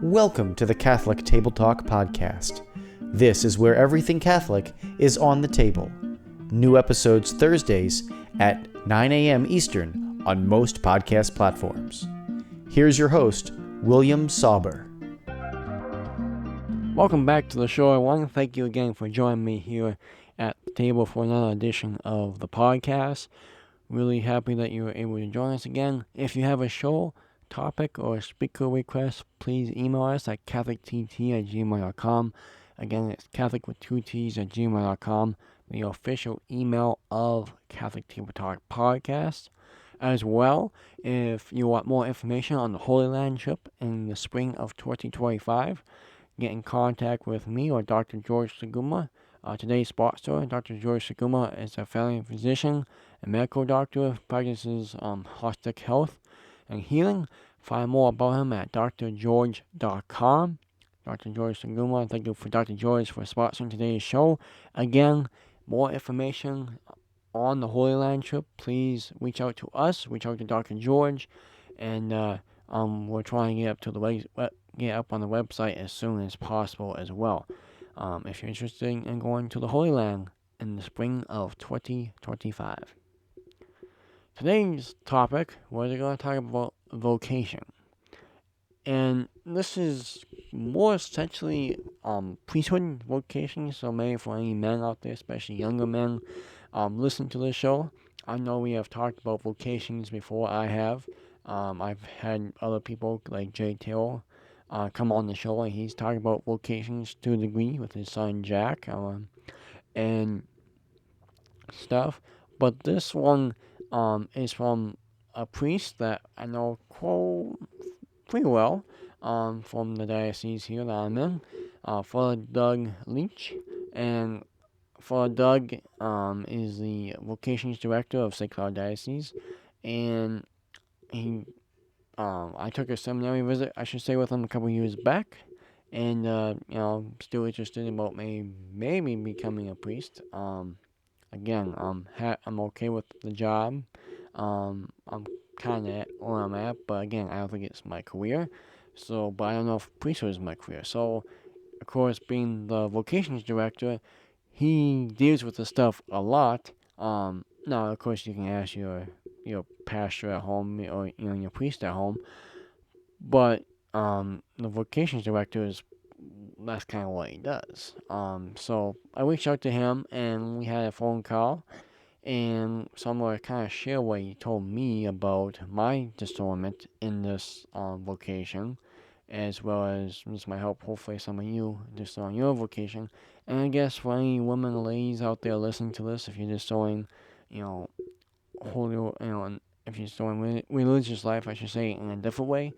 Welcome to the Catholic Table Talk podcast. This is where everything Catholic is on the table. New episodes Thursdays at 9 a.m. Eastern on most podcast platforms. Here's your host, William Sauber. Welcome back to the show, everyone. Thank you again for joining me here at the table for another edition of the podcast. Really happy that you were able to join us again. If you have a show, topic, or speaker request, please email us at catholictt@gmail.com. Again, it's Catholic with 2 T's at gmail.com, the official email of Catholic Table Talk Podcast. As well, if you want more information on the Holy Land trip in the spring of 2025, get in contact with me or Dr. George Saguma. Today's sponsor, Dr. George Saguma, is a family physician and medical doctor, practices holistic health and healing. Find more about him at drgeorge.com. Dr. George Saguma, thank you for Dr. George for sponsoring today's show. Again, more information on the Holy Land trip, please reach out to us, reach out to Dr. George, and we're trying to get up on the website as soon as possible as well. If you're interested in going to the Holy Land in the spring of 2025. Today's topic, we're going to talk about vocation. And this is more essentially priesthood vocation, so maybe for any men out there, especially younger men, listen to this show. I know we have talked about vocations before, I have. I've had other people like Jay Taylor come on the show, and he's talking about vocations to a degree with his son Jack and stuff. But this one is from a priest that I know pretty well from the diocese here that I'm in, Father Doug Liebsch. And Father Doug is the vocations director of St. Cloud Diocese, and I took a seminary visit, I should say, with him a couple years back, and still interested about maybe becoming a priest. Again, I'm okay with the job. I'm kind of where I'm at, but again, I don't think it's my career. So, but I don't know if priesthood is my career. So, of course, being the vocations director, he deals with the stuff a lot. Now, of course, you can ask your pastor at home or your priest at home, but the vocations director that's kind of what he does. So I reached out to him and we had a phone call, and so I'm going to kind of share what he told me about my discernment in this vocation, as well as this might help hopefully some of you discern your vocation. And I guess for any women or ladies out there listening to this, if you're discerning, holy, if you're discerning religious life, I should say, in a different way,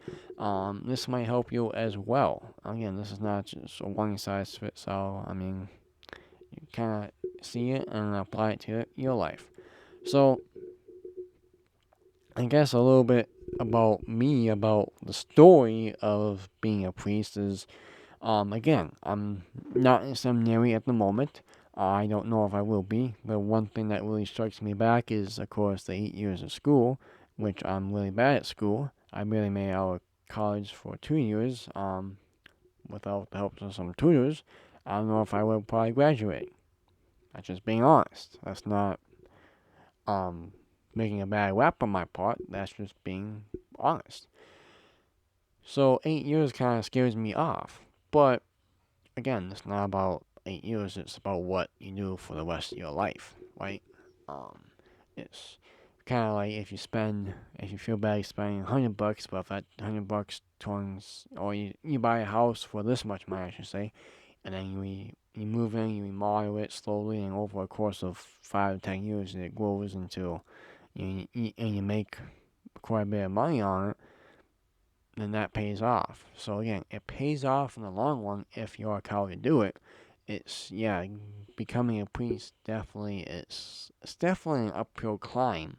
this might help you as well. Again, this is not just a one-size-fits-all. I mean, you kind of see it and apply it to your life. So, I guess a little bit about me, about the story of being a priest is, again, I'm not in seminary at the moment. I don't know if I will be. The one thing that really strikes me back is, of course, the 8 years of school, which I'm really bad at school. I really made out of college for 2 years, without the help of some tutors. I don't know if I will probably graduate. That's just being honest. That's not making a bad rap on my part. That's just being honest. So 8 years kind of scares me off. But again, it's not about 8 years. It's about what you do for the rest of your life, right? It's kind of like if you feel bad spending $100, but if that $100 turns, or you buy a house for this much money, I should say, and then you move in, you remodel it slowly, and over a course of 5 to 10 years, it grows into, and you make quite a bit of money on it, then that pays off. So again, it pays off in the long run if you're called to do it. Becoming a priest it's definitely an uphill climb.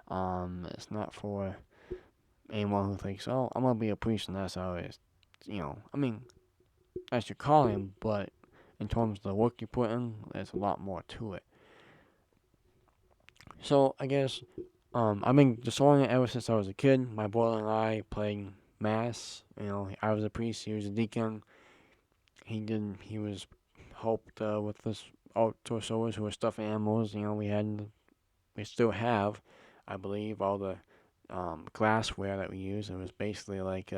It's not for anyone who thinks, oh, I'm gonna be a priest and that's how it is. I mean, that's your calling, but in terms of the work you put in, there's a lot more to it. So I guess I've been discerning it ever since I was a kid. My brother and I played mass. I was a priest, he was a deacon. He was helped with this outdoor sewers who were stuffing animals. We still have, I believe, all the glassware that we use. It was basically like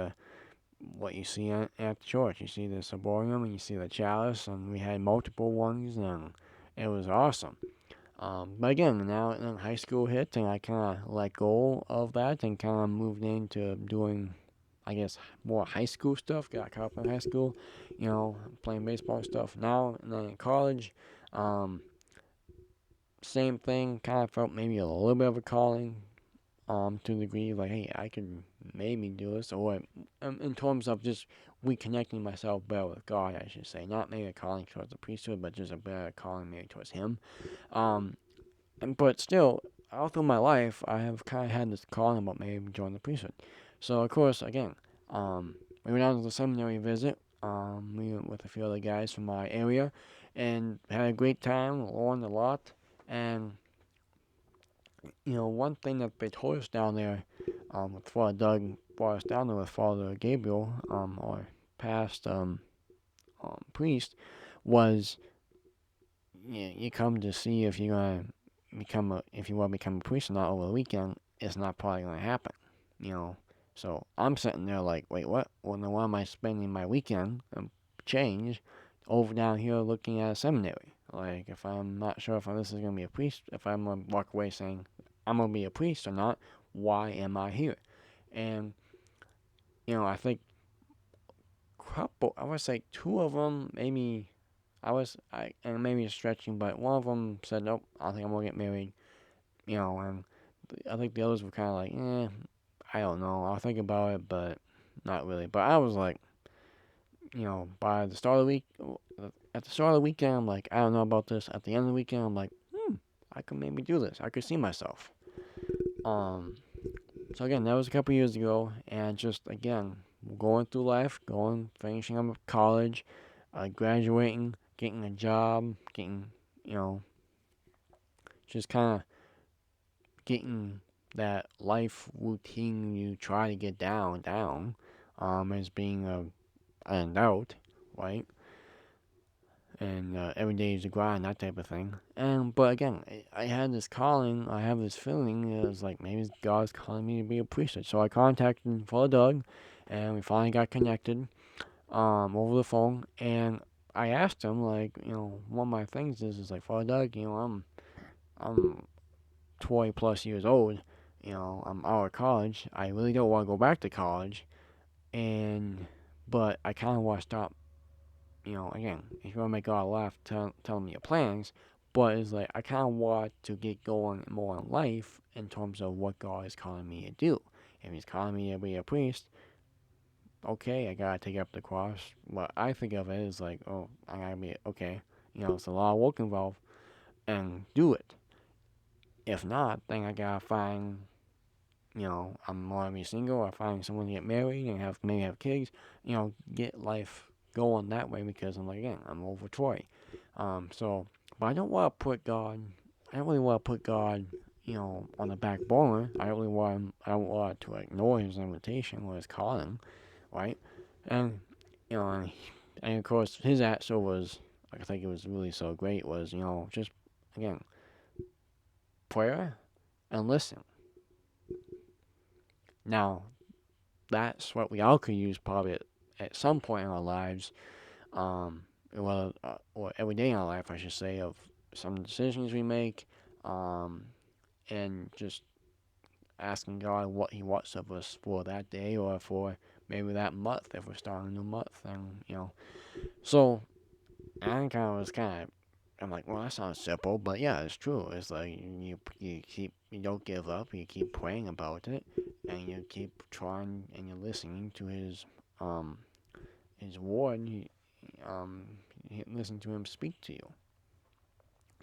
what you see at the church. You see the ciborium and you see the chalice, and we had multiple ones, and it was awesome. But again, now high school hit, and I kind of let go of that and kind of moved into doing, I guess, more high school stuff. Got caught up in high school, playing baseball and stuff. Now, and then in college, same thing. Kind of felt maybe a little bit of a calling, to the degree of like, hey, I could maybe do this, or in terms of just reconnecting myself better with God, I should say. Not maybe a calling towards the priesthood, but just a better calling maybe towards Him. But still, all through my life, I have kind of had this calling about maybe joining the priesthood. So, of course, again, we went down to the seminary visit. We went with a few other guys from my area and had a great time, learned a lot. And, one thing that they told us down there, with Father Doug brought us down there with Father Gabriel, our past priest, was you come to see if you're gonna if you want to become a priest or not over the weekend. It's not probably gonna happen, So I'm sitting there like, wait, what? Well, then why am I spending my weekend change over down here looking at a seminary? Like, if I'm not sure if this is gonna be a priest, if I'm gonna walk away saying I'm gonna be a priest or not, why am I here? And I think I would say two of them maybe. And maybe stretching, but one of them said, nope, I think I'm gonna get married, and I think the others were kind of like, I don't know, I'll think about it, but not really. But I was like, by the start of the week, at the start of the weekend, I'm like, I don't know about this. At the end of the weekend, I'm like, I could maybe do this. I could see myself. So again, that was a couple years ago, and just again, going through life, finishing up college, graduating, getting a job, getting, just kind of getting that life routine you try to get down, as being an adult, right? And every day is a grind, that type of thing. But again, I had this calling, I have this feeling, it was like maybe God's calling me to be a priest. So I contacted Father Doug, and we finally got connected over the phone, and I asked him, like, one of my things is like, Father Doug, I'm 20 plus years old, I'm out of college, I really don't want to go back to college, but I kind of want to stop, again, if you want to make God laugh, tell me your plans, but it's like, I kind of want to get going more in life in terms of what God is calling me to do. If He's calling me to be a priest, okay, I gotta take up the cross. What I think of it is like, oh, I gotta be, okay, it's a lot of work involved, and do it. If not, then I gotta find, I'm gonna be single, or find someone to get married and maybe have kids, get life going that way, because I'm like, again, I'm over 20. But I don't want to put God, I don't really want to put God, on the back burner. I don't want to ignore His invitation or His calling, right? And, and of course, His answer was, I think it was really so great, was, just, again, prayer and listen. Now, that's what we all could use probably at some point in our lives, or every day in our life, I should say, of some decisions we make, and just asking God what He wants of us for that day, or for maybe that month if we're starting a new month, and So I I'm like, well, that sounds simple, but yeah, it's true. It's like you don't give up. You keep praying about it, and you keep trying, and you're listening to His word. You listen to Him speak to you.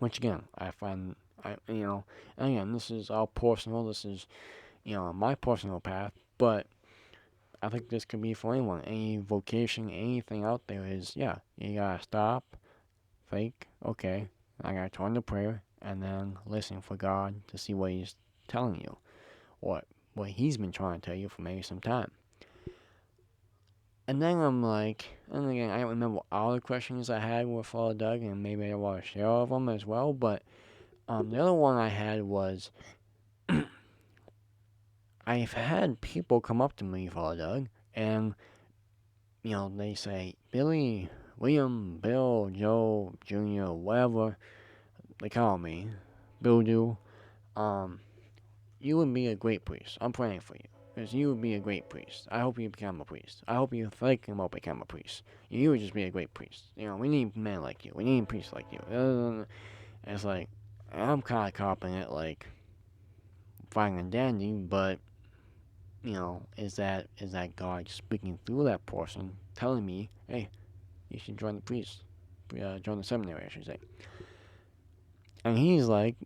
Which again, I find, and again, this is all personal. This is, my personal path, but I think this could be for anyone. Any vocation, anything out there is, yeah, you gotta stop, think, okay, I gotta turn to prayer, and then listen for God to see what He's telling you, what He's been trying to tell you for maybe some time. And then I'm like, and again, I don't remember all the questions I had with Father Doug, and maybe I want to share all of them as well. But the other one I had was, I've had people come up to me, Father Doug, and they say, Billy, William, Bill, Joe, Junior, whatever they call me, Bill do, um, you would be a great priest. I'm praying for you. Because you would be a great priest. I hope you become a priest. I hope you think about becoming a priest. You would just be a great priest. We need men like you. We need priests like you. And it's like, I'm kind of copying it like fine and dandy, but, is that God speaking through that person, telling me, hey, you should join the priest, join the seminary, I should say. And he's like,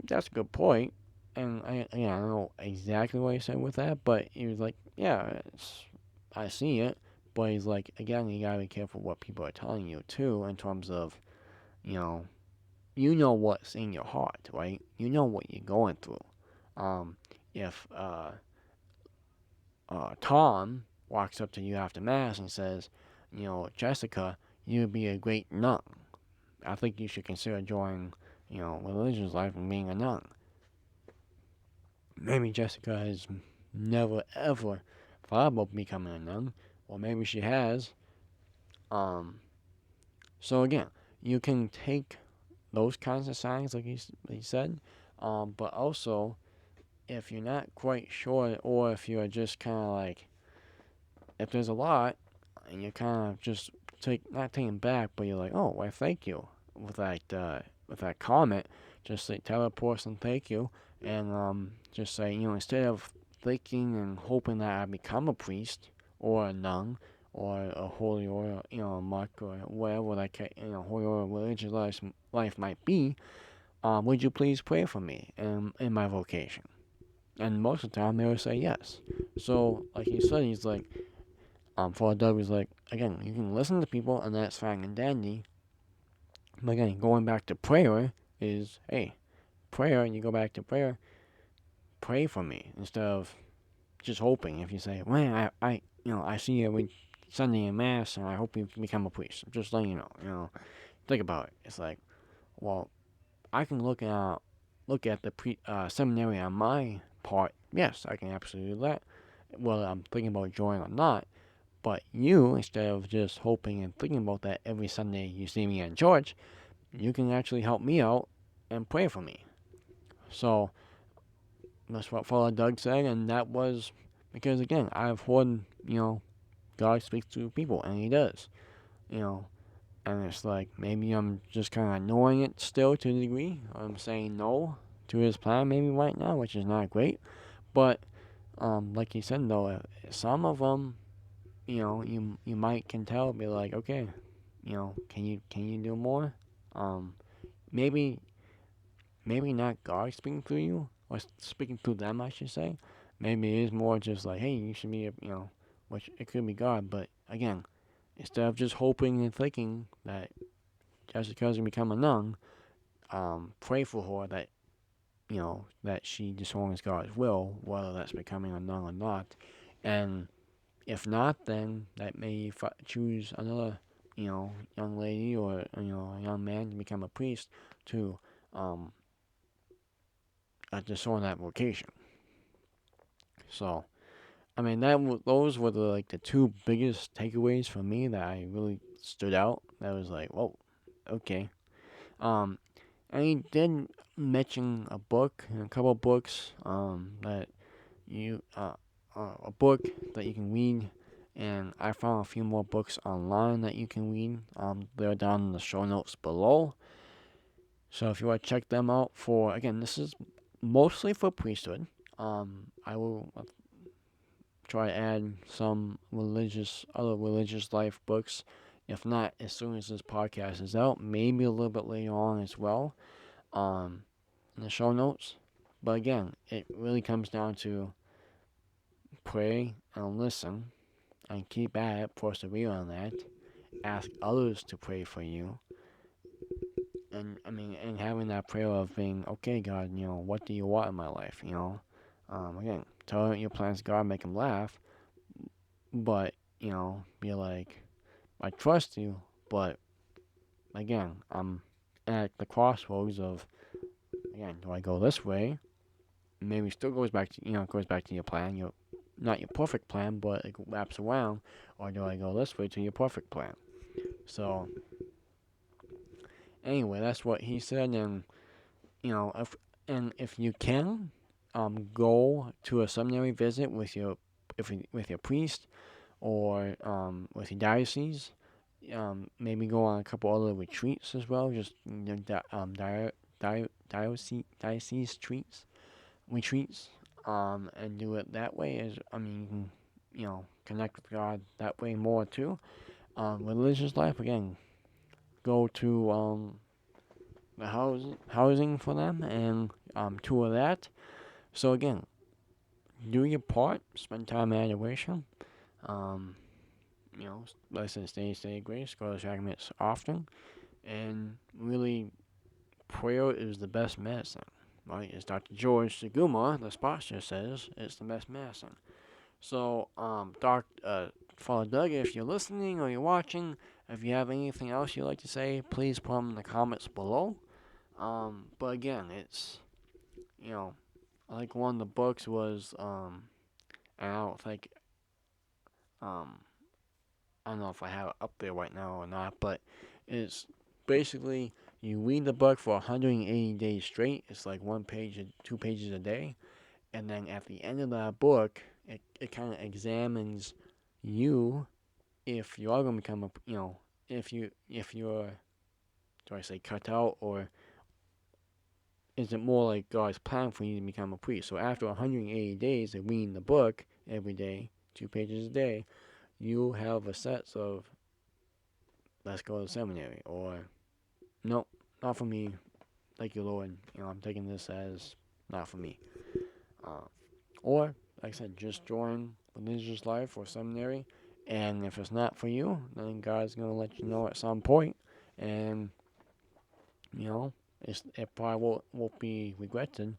that's a good point. And I don't know exactly what he said with that, but he was like, yeah, I see it. But he's like, again, you gotta be careful what people are telling you too, in terms of, you know, what's in your heart, right? You know what you're going through. If Tom walks up to you after mass and says, Jessica, you'd be a great nun. I think you should consider joining, religious life and being a nun. Maybe Jessica has never ever thought about becoming a nun, or maybe she has. So again, you can take those kinds of signs, like he said, but also if you're not quite sure, or if you're just kind of like, if there's a lot, and you're kind of just not taking back, but you're like, oh, why, thank you, with that comment, just say, tell a person thank you, and just say, instead of thinking and hoping that I become a priest or a nun or a holy or a monk or whatever that holy or religious life might be, would you please pray for me in my vocation? And most of the time they would say yes. So like he said, he's like, Father Doug was like, again, you can listen to people and that's fine and dandy. But again, going back to prayer is, hey, prayer, and you go back to prayer, pray for me instead of just hoping. If you say, well, I see you every Sunday in Mass and I hope you become a priest. Just letting you know, think about it. It's like, well, I can look at the seminary on my part. Yes, I can absolutely do that. Whether I'm thinking about joining or not. But you, instead of just hoping and thinking about that every Sunday you see me in church, you can actually help me out and pray for me. So that's what Father Doug said, and that was because, again, I've heard, God speaks to people, and he does, and it's like, maybe I'm just kind of ignoring it still to a degree. I'm saying no to his plan maybe right now, which is not great, but like you said, though, some of them, you might can tell, be like, okay, can you do more? Maybe not God speaking through you, or speaking through them, I should say. Maybe it is more just like, hey, you should be, which it could be God, but again, instead of just hoping and thinking that Jessica's gonna become a nun, pray for her that, that she dishonors God's will, whether that's becoming a nun or not, and if not, then that may choose another, young lady or a young man to become a priest to discern that vocation. So, I mean, those were the two biggest takeaways for me that I really stood out. That was like, whoa, okay. And he did mention a book, a couple books, that a book that you can read, and I found a few more books online that you can read. They're down in the show notes below. So if you want to check them out again, this is mostly for priesthood. I will try to add some other religious life books. If not, as soon as this podcast is out, maybe a little bit later on as well, in the show notes. But again, it really comes down to pray and listen and keep at it, persevere on that. Ask others to pray for you. And having that prayer of being, okay, God, what do you want in my life? Again, tell your plans to God, make him laugh. But, be like, I trust you, but again, I'm at the crossroads of, again, do I go this way? Maybe still goes back to your plan, not your perfect plan, but it wraps around, or do I go this way to your perfect plan? So anyway, that's what he said, and if you can, go to a seminary visit with your priest or with your diocese. Maybe go on a couple other retreats as well, just diocese retreats, and do it that way. You can, connect with God that way more too. Religious life, again, go to the housing for them and tour that. So again, do your part, spend time in adoration. Um, Listen, stay grace, go to sacraments often, and really, prayer is the best medicine, right? As Dr. George Seguma, the sponsor, says, it's the best medicine. So, Father Doug, if you're listening or you're watching, if you have anything else you'd like to say, please put them in the comments below. But again, it's, like one of the books was, and I don't know if I have it up there right now or not, but it's basically you read the book for 180 days straight. It's like 2 pages a day. And then at the end of that book, it kind of examines you if you are going to become if you're, do I say cut out, or is it more like God's plan for you to become a priest? So after 180 days of reading the book every day, 2 pages a day, you have a set of, let's go to seminary, or nope, not for me. Thank you, Lord. I'm taking this as not for me. Uh, or, like I said, just join religious life or seminary. And if it's not for you, then God's going to let you know at some point. And, it probably won't be regretted.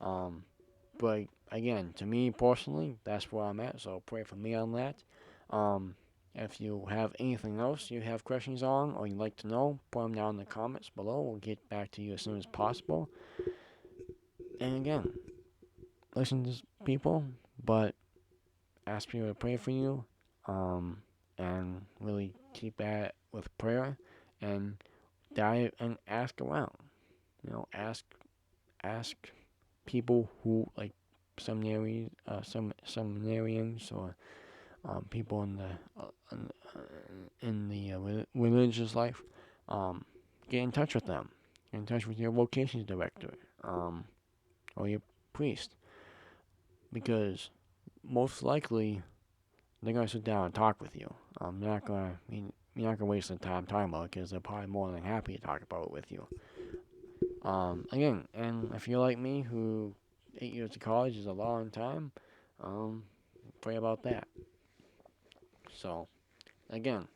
But again, to me personally, that's where I'm at. So pray for me on that. If you have anything else you have questions on or you'd like to know, put them down in the comments below. We'll get back to you as soon as possible. And again, listen to people, but ask people to pray for you, and really keep at it with prayer, and dive and ask around. Ask people who like seminarians, or people in the religious life. Get in touch with them. Get in touch with your vocations director, or your priest, because most likely they're gonna sit down and talk with you. You're not gonna waste the time talking about it, because they're probably more than happy to talk about it with you. Again, and if you're like me, who 8 years of college is a long time, pray about that. So, again,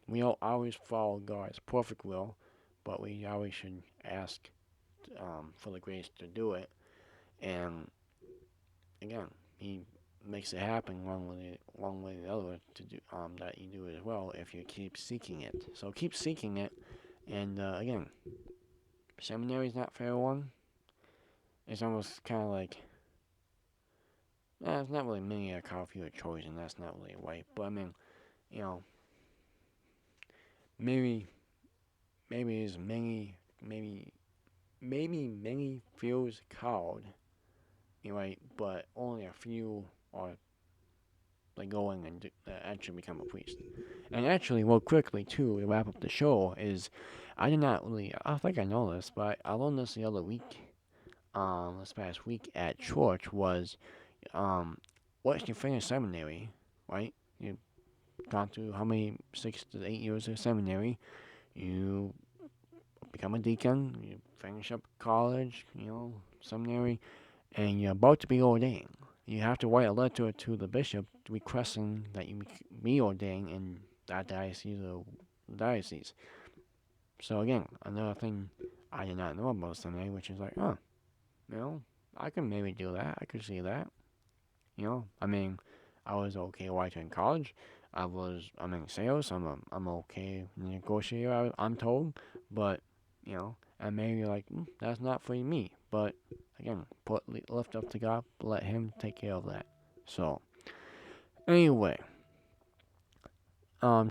we don't always follow God's perfect will, but we always should ask for the grace to do it. And again, He makes it happen one way or the other to do that you do as well if you keep seeking it. So keep seeking it, and again, seminary is not for everyone. It's almost kind of like, it's not really many a coffee or choice, and that's not really right. But I mean, you know, maybe there's many feels called, right? But only a few are like going and actually become a priest. And actually, well, quickly too, to wrap up the show, is I think I know this, but I learned this the other week, this past week at church, was, once you finish seminary, right? You've gone through how many, 6 to 8 years of seminary, you become a deacon, you finish up college, seminary, and you're about to be ordained. You have to write a letter to the bishop requesting that you be ordained in that diocese or diocese. So again, another thing I did not know about seminary, which is like, I can maybe do that. I could see that. I mean, I was okay while in college. I'm in sales. I'm okay negotiator. I'm told, but and maybe like that's not for me. But again, lift up to God, let Him take care of that. So anyway,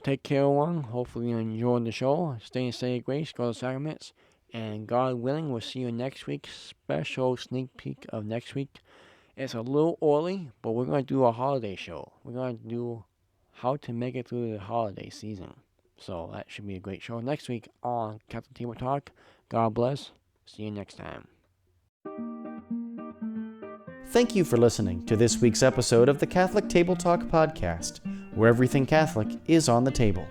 take care, everyone. Hopefully you enjoyed the show. Stay in state of grace, go to sacraments, and God willing, we'll see you next week. Special sneak peek of next week. It's a little early, but we're going to do a holiday show. We're going to do how to make it through the holiday season. So that should be a great show next week on Catholic Table Talk. God bless. See you next time. Thank you for listening to this week's episode of the Catholic Table Talk podcast, where everything Catholic is on the table.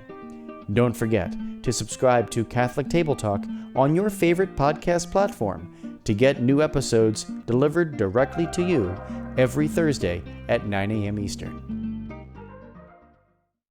Don't forget to subscribe to Catholic Table Talk on your favorite podcast platform to get new episodes delivered directly to you every Thursday at 9 a.m. Eastern.